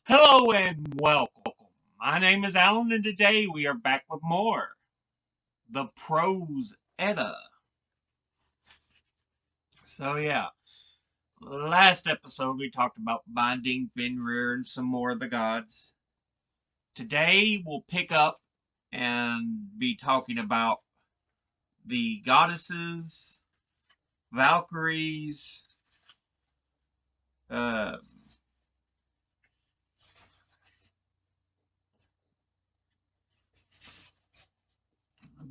Hello and welcome. My name is Alan, and today we are back with more. The Prose Edda. So, yeah, last episode we talked about binding Fenrir and some more of the gods. Today we'll pick up and be talking about the goddesses, valkyries, uh,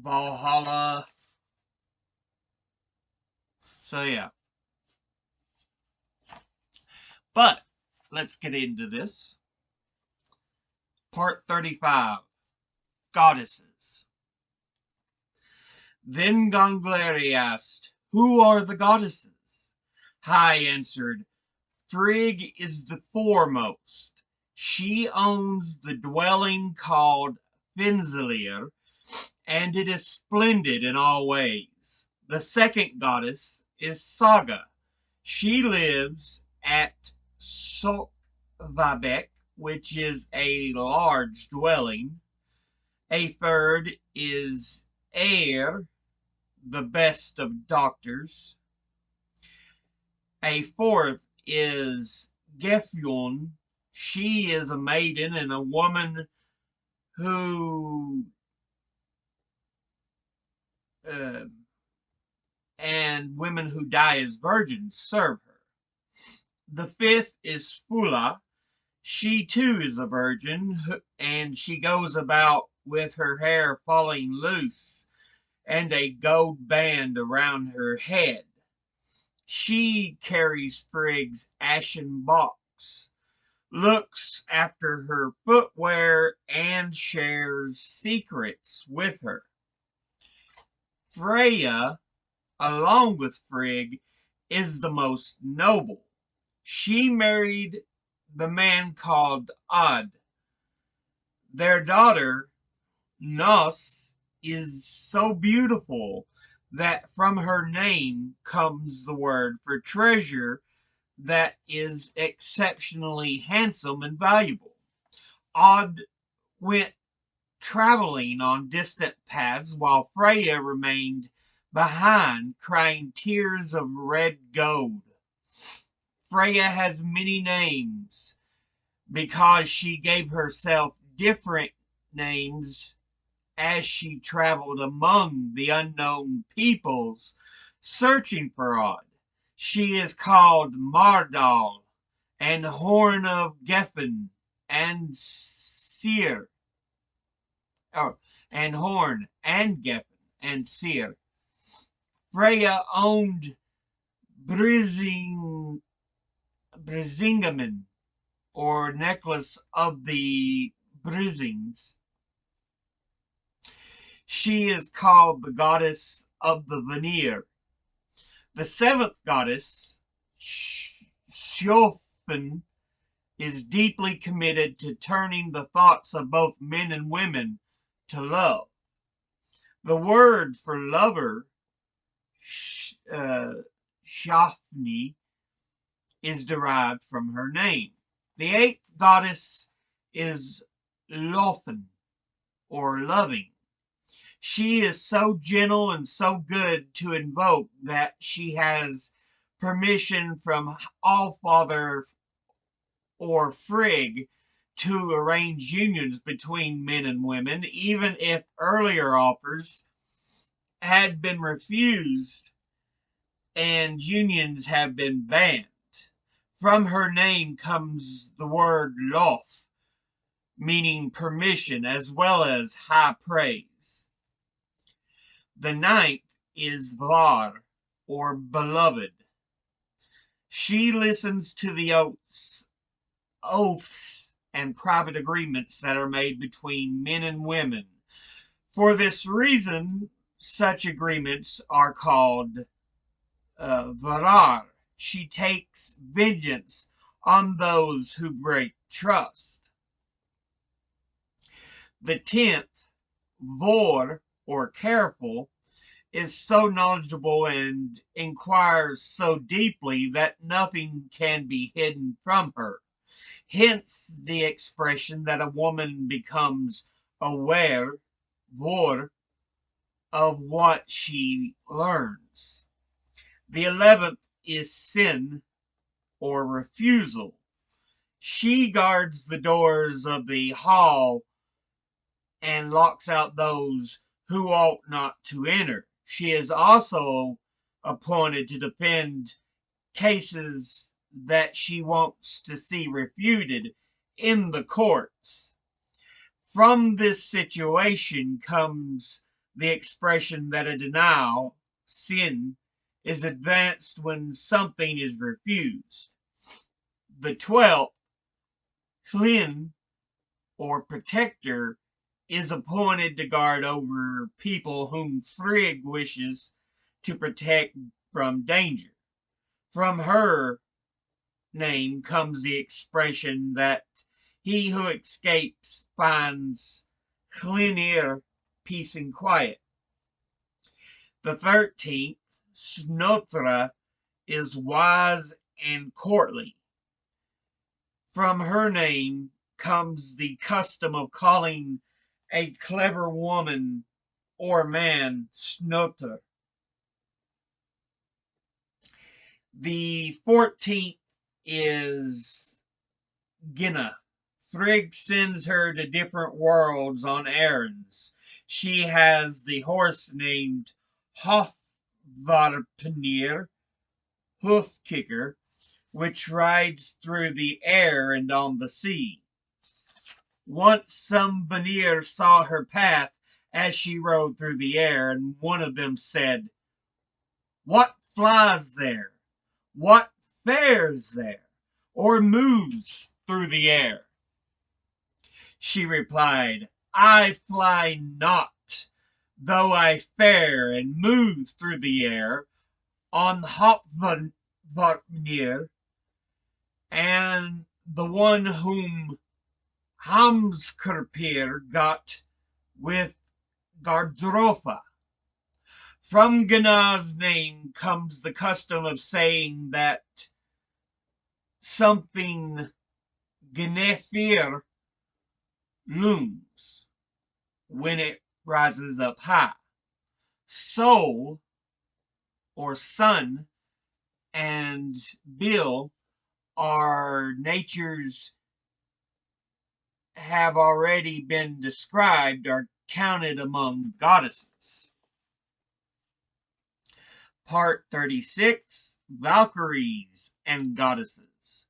Valhalla. So, yeah, but let's get into this. Part 35 Goddesses. Then Gangleri asked, "Who are the goddesses?" Hai answered, "Frigg is the foremost. She owns the dwelling called Finzelir, and it is splendid in all ways. The second goddess is Saga. She lives at Sokvabek, which is a large dwelling. A third is Air, the best of doctors. A fourth is Gefjon. She is a maiden and a woman who uh, and women who die as virgins serve her. The fifth is Fula. She too is a virgin, and she goes about with her hair falling loose and a gold band around her head. She carries Frigg's ashen box, looks after her footwear, and shares secrets with her. Freya, along with Frigg, is the most noble. She married the man called Odd. Their daughter, Nos, is so beautiful that from her name comes the word for treasure that is exceptionally handsome and valuable. Odd went traveling on distant paths while Freya remained behind, crying tears of red gold. Freya has many names because she gave herself different names as she traveled among the unknown peoples searching for Odd. She is called Mardal and Horn of Geffen and Seer. Oh, and Horn and Geffen and Seer. Freya owned Brizing, Brisingamen, or necklace of the Brizings. She is called the goddess of the veneer. The seventh goddess, Sjofen, is deeply committed to turning the thoughts of both men and women to love. The word for lover, Shafni, is derived from her name. The eighth goddess is Lofen, or loving. She is so gentle and so good to invoke that she has permission from Allfather or Frigg to arrange unions between men and women, even if earlier offers had been refused and unions have been banned. From her name comes the word lof, meaning permission as well as high praise. The ninth is Var, or beloved. She listens to the oaths and private agreements that are made between men and women. For this reason, such agreements are called Varar. She takes vengeance on those who break trust. The 10th, Vor, or careful, is so knowledgeable and inquires so deeply that nothing can be hidden from her. Hence the expression that a woman becomes aware, vor, of what she learns. The 11th is sin or refusal. She guards the doors of the hall and locks out those who ought not to enter. She is also appointed to defend cases that she wants to see refuted in the courts. From this situation comes the expression that a denial, sin, is advanced when something is refused. The 12th, Hlyn, or protector, is appointed to guard over people whom Frigg wishes to protect from danger. From her name comes the expression that he who escapes finds Hlynir, peace and quiet. The 13th, Snotra, is wise and courtly. From her name comes the custom of calling a clever woman or man Snotra. The 14th is Ginna. Frigg sends her to different worlds on errands. She has the horse named Hofvarpnir, hoof kicker, which rides through the air and on the sea. Once some Vanir saw her path as she rode through the air, and one of them said, "What flies there? What fares there, or moves through the air?" She replied, "I fly not, though I fare and move through the air on Hopvarnir, and the one whom Hamskerpir got with Gardrofa." From Gana's name comes the custom of saying that something Gnefir looms when it rises up high. Soul, or sun, and Bill are natures have already been described, are counted among goddesses. Part 36, Valkyries and Goddesses.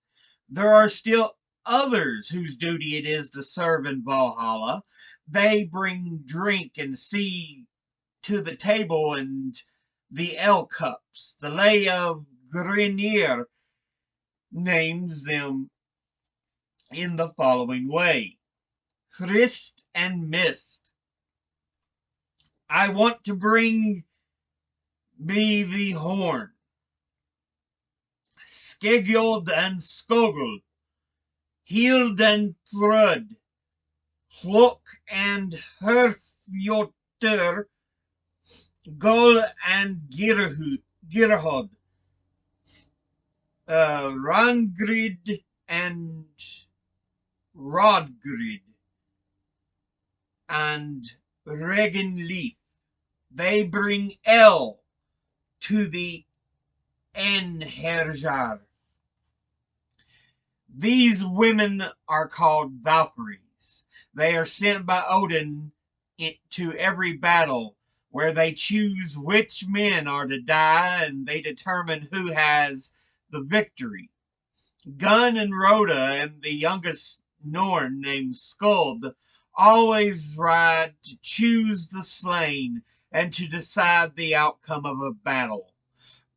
There are still others whose duty it is to serve in Valhalla. They bring drink and see to the table and the ale cups. The Lay of Grenir names them in the following way. Hrist and Mist. I want to bring me the horn. Skegjold and Skogul. Hild and Thrud. Hlok and Herfjotur. Gol and Girhod. Rangrid and Rodgrid. And Regan Leaf. They bring El to the Enherjar. These women are called valkyries. They are sent by Odin to every battle where they choose which men are to die, and they determine who has the victory. Gun and Rhoda and the youngest Norn named Skuld always ride to choose the slain and to decide the outcome of a battle.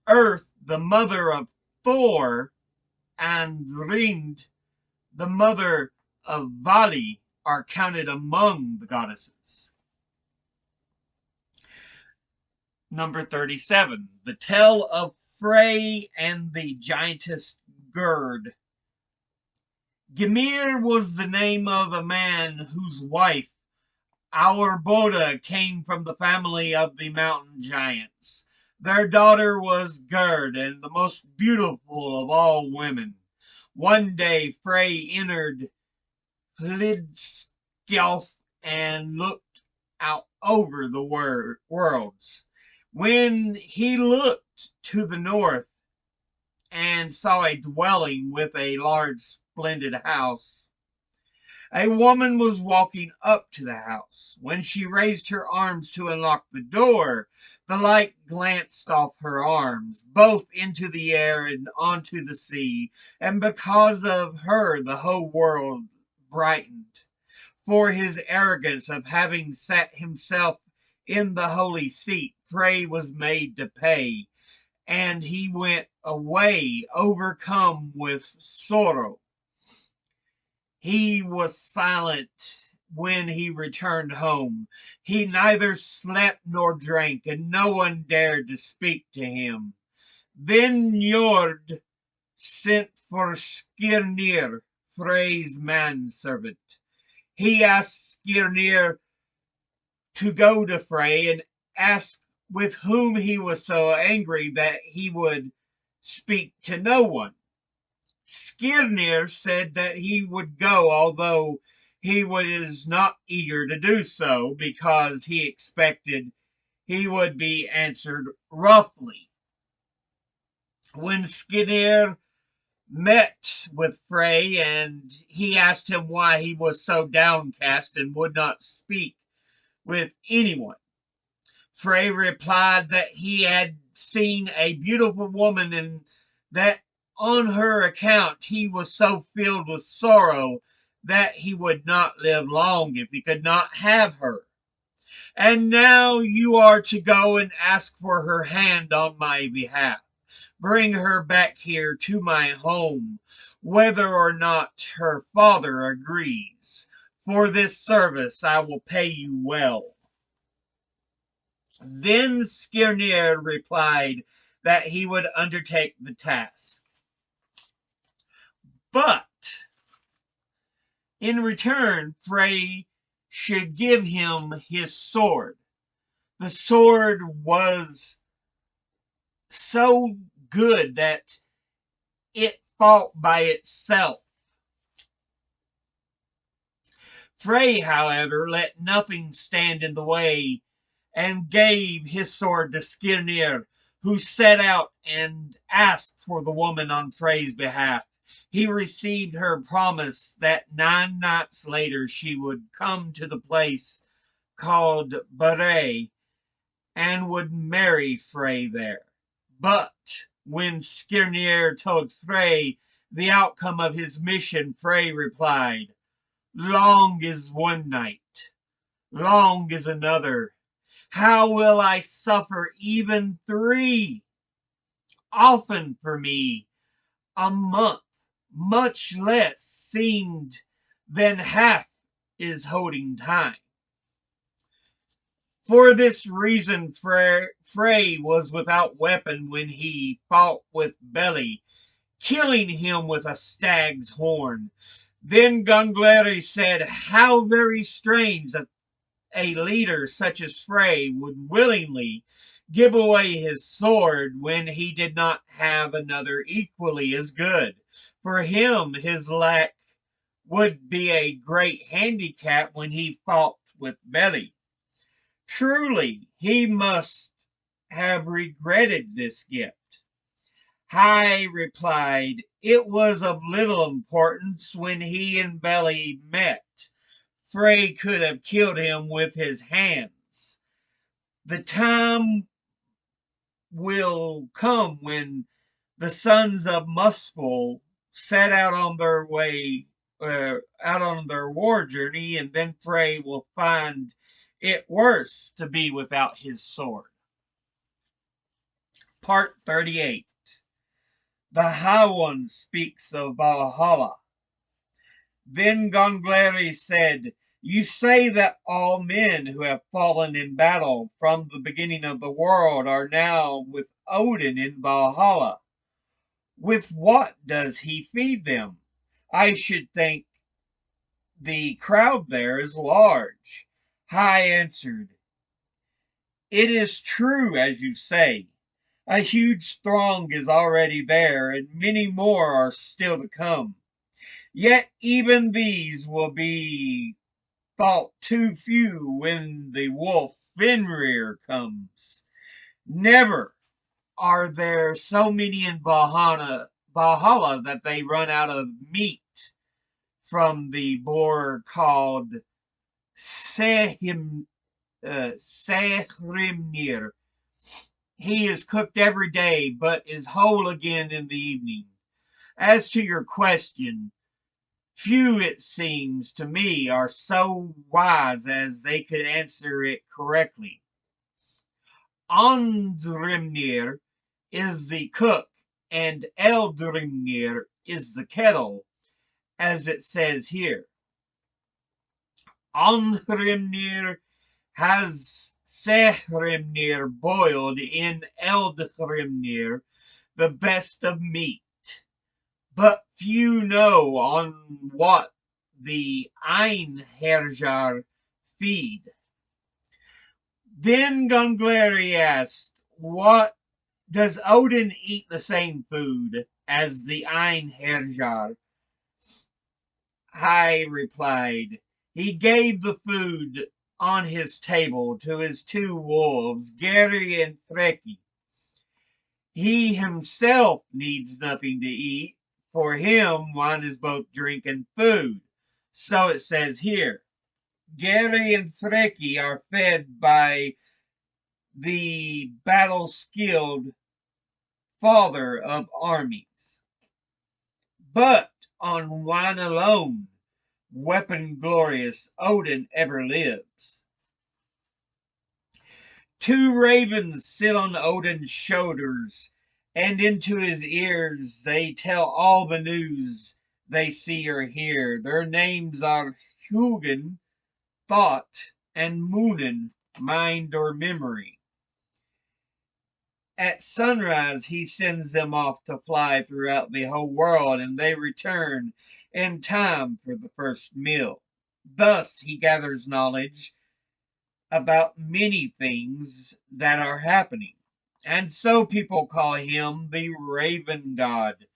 Earth, the mother of Thor, and Rind, the mother of Vali, are counted among the goddesses. Number 37, the tale of Frey and the giantess Gerd. Gemir was the name of a man whose wife, Aurboda, came from the family of the mountain giants. Their daughter was Gerd, and the most beautiful of all women. One day Frey entered Hlidskjalf and looked out over the worlds. When he looked to the north and saw a dwelling with a large splendid house, a woman was walking up to the house. When she raised her arms to unlock the door, the light glanced off her arms, both into the air and onto the sea, and because of her the whole world brightened. For his arrogance of having sat himself in the holy seat, Frey was made to pay, and he went away overcome with sorrow. He was silent when he returned home. He neither slept nor drank, and no one dared to speak to him. Then Njord sent for Skirnir, Frey's manservant. He asked Skirnir to go to Frey and ask with whom he was so angry that he would speak to no one. Skirnir said that he would go, although he was not eager to do so because he expected he would be answered roughly. When Skirnir met with Frey and he asked him why he was so downcast and would not speak with anyone, Frey replied that he had seen a beautiful woman and that on her account he was so filled with sorrow that he would not live long if he could not have her. And now you are to go and ask for her hand on my behalf. Bring her back here to my home, whether or not her father agrees. For this service I will pay you well. Then Skirnir replied that he would undertake the task. But in return, Frey should give him his sword. The sword was so good that it fought by itself. Frey, however, let nothing stand in the way and gave his sword to Skirnir, who set out and asked for the woman on Frey's behalf. He received her promise that 9 nights later she would come to the place called Bray and would marry Frey there. But when Skirnir told Frey the outcome of his mission, Frey replied, "Long is one night, long is another. How will I suffer even 3? Often for me, a month, much less, seemed than half is holding time." For this reason, Frey was without weapon when he fought with Beli, killing him with a stag's horn. Then Gangleri said, "How very strange that a leader such as Frey would willingly give away his sword when he did not have another equally as good. For him, his lack would be a great handicap when he fought with Beli. Truly, he must have regretted this gift." Hai replied, "It was of little importance when he and Beli met. Frey could have killed him with his hands. The time will come when the sons of Muspel set out on their war journey, and then Frey will find it worse to be without his sword." Part 38. The High One speaks of Valhalla. Then Gangleri said, "You say that all men who have fallen in battle from the beginning of the world are now with Odin in Valhalla. With what does he feed them? I should think the crowd there is large." Hai answered, "It is true as you say. A huge throng is already there, and many more are still to come. Yet even these will be thought too few when the wolf Fenrir comes. Never are there so many in Valhalla that they run out of meat from the boar called Sehrimnir. He is cooked every day, but is whole again in the evening. As to your question, few, it seems to me, are so wise as they could answer it correctly. Andrimnir is the cook, and Eldrimnir is the kettle, as it says here. Andrimnir has Sehrimnir boiled in Eldrimnir, the best of meat. But few know on what the Einherjar feed. Then Gangleri asked, "What does Odin eat the same food as the Einherjar?" I replied, "He gave the food on his table to his two wolves, Geri and Freki. He himself needs nothing to eat. For him, wine is both drink and food." So it says here, Geri and Freki are fed by the battle-skilled father of armies. But on wine alone, weapon-glorious Odin ever lives. Two ravens sit on Odin's shoulders, and into his ears they tell all the news they see or hear. Their names are Hugin, thought, and Munin, mind or memory. At sunrise he sends them off to fly throughout the whole world, and they return in time for the first meal. Thus he gathers knowledge about many things that are happening. And so people call him the Raven God,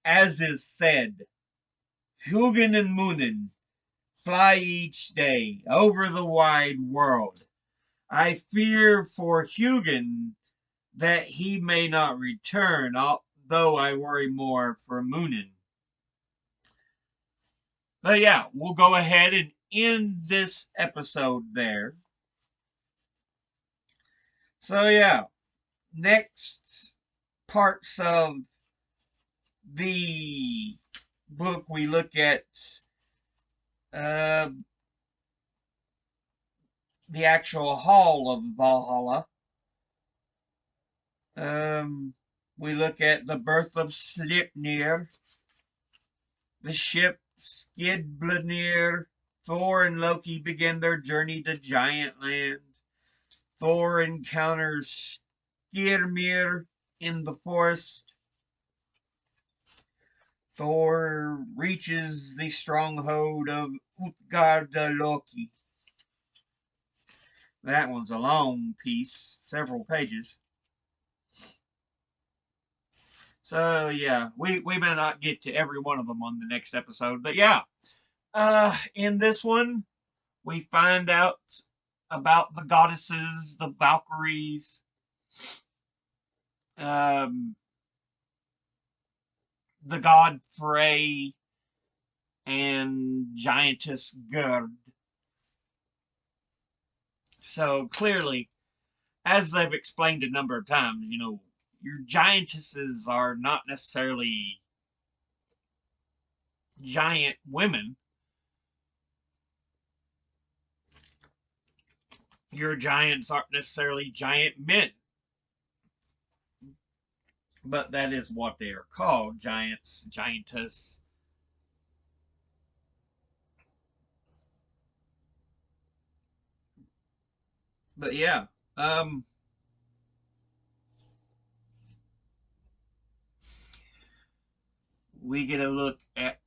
as is said, Hugin and Munin fly each day over the wide world. I fear for Hugin that he may not return, although I worry more for Munin. But yeah, we'll go ahead and end this episode there. So yeah, next parts of the book we look at uh, the actual hall of Valhalla. We look at the birth of Sleipnir, the ship Skidbladnir. Thor and Loki begin their journey to Giant Land. Thor encounters Skirmir in the forest. Thor reaches the stronghold of Utgarda-Loki. That one's a long piece, several pages. So yeah, we may not get to every one of them on the next episode, but yeah. In this one, we find out about the goddesses, the valkyries, um, the god Frey, and giantess Gerd. So clearly, as I've explained a number of times, your giantesses are not necessarily giant women. Your giants aren't necessarily giant men. But that is what they are called, giants, giantess. But yeah, we get a look at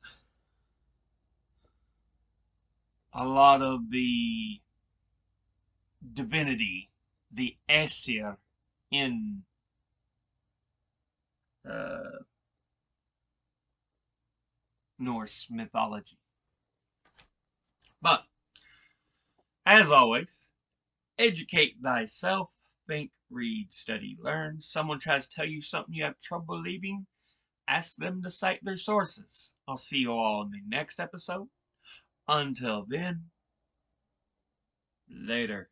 a lot of the divinity, the Aesir in Norse mythology. But, as always, educate thyself, think, read, study, learn. Someone tries to tell you something you have trouble believing, ask them to cite their sources. I'll see you all in the next episode. Until then, later.